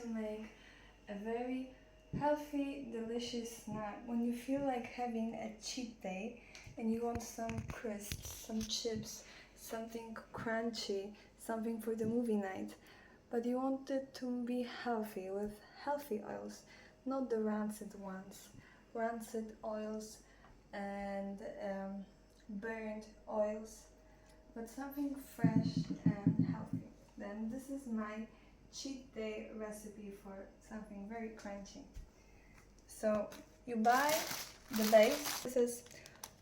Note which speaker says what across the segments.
Speaker 1: to make a very healthy, delicious snack when you feel like having a cheat day and you want some crisps, some chips, something crunchy, something for the movie night, but you want it to be healthy with healthy oils, not the rancid ones, rancid oils and burned oils, but something fresh and healthy. Then this is my cheat day recipe for something very crunchy. So you buy the base. This is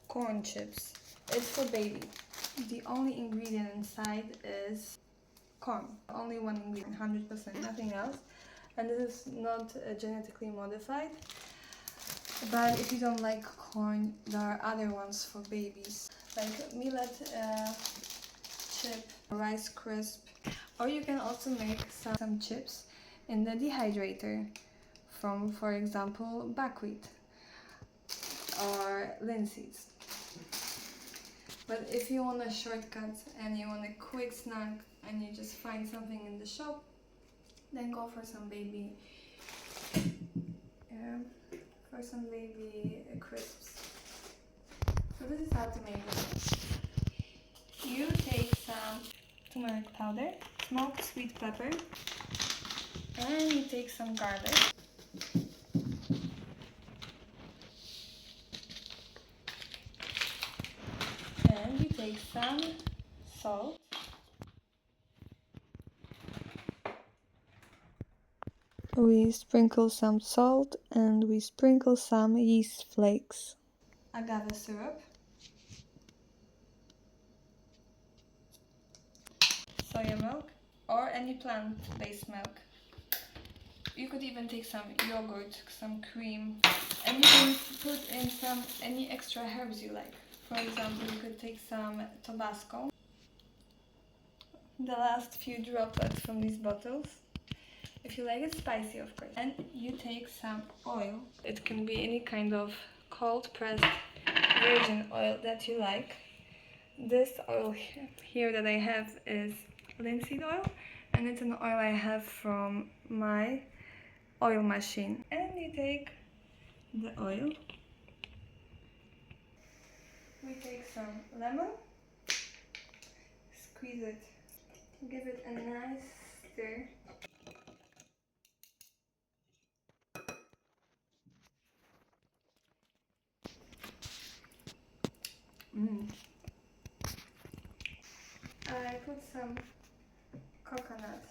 Speaker 1: corn chips. It's for baby. The only ingredient inside is corn. Only one ingredient, 100%, nothing else. And this is not genetically modified. But if you don't like corn, there are other ones for babies, like millet chip, rice crisp, or you can also make some chips in the dehydrator from, for example, buckwheat or linseeds. But if you want a shortcut and you want a quick snack and you just find something in the shop, then go for some baby crisps. So this is how to make it. You take some turmeric powder, smoked sweet pepper, and you take some garlic. And you take some salt. We sprinkle some salt and we sprinkle some yeast flakes. Agave syrup. Soya milk or any plant-based milk. You could even take some yogurt, some cream, and you can put in any extra herbs you like. For example, you could take some Tabasco. The last few droplets from these bottles. If you like it spicy, of course. And you take some oil. It can be any kind of cold pressed virgin oil that you like. This oil here that I have is linseed oil, and it's an oil I have from my oil machine. And you take the oil. We take some lemon, squeeze it, give it a nice stir. I put some coconut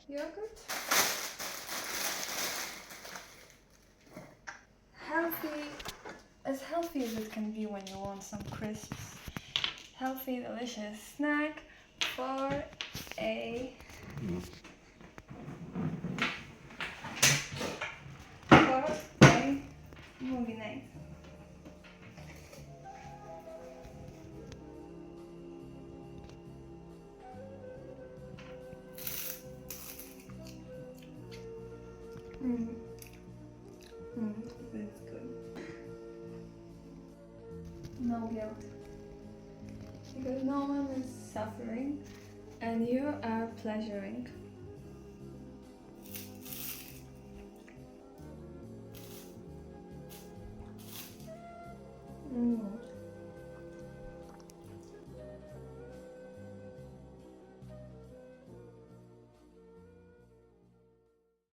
Speaker 1: yogurt. As healthy as it can be when you want some crisps. Healthy, delicious snack for a movie night. That's good. No guilt. Because no one is suffering and you are pleasuring.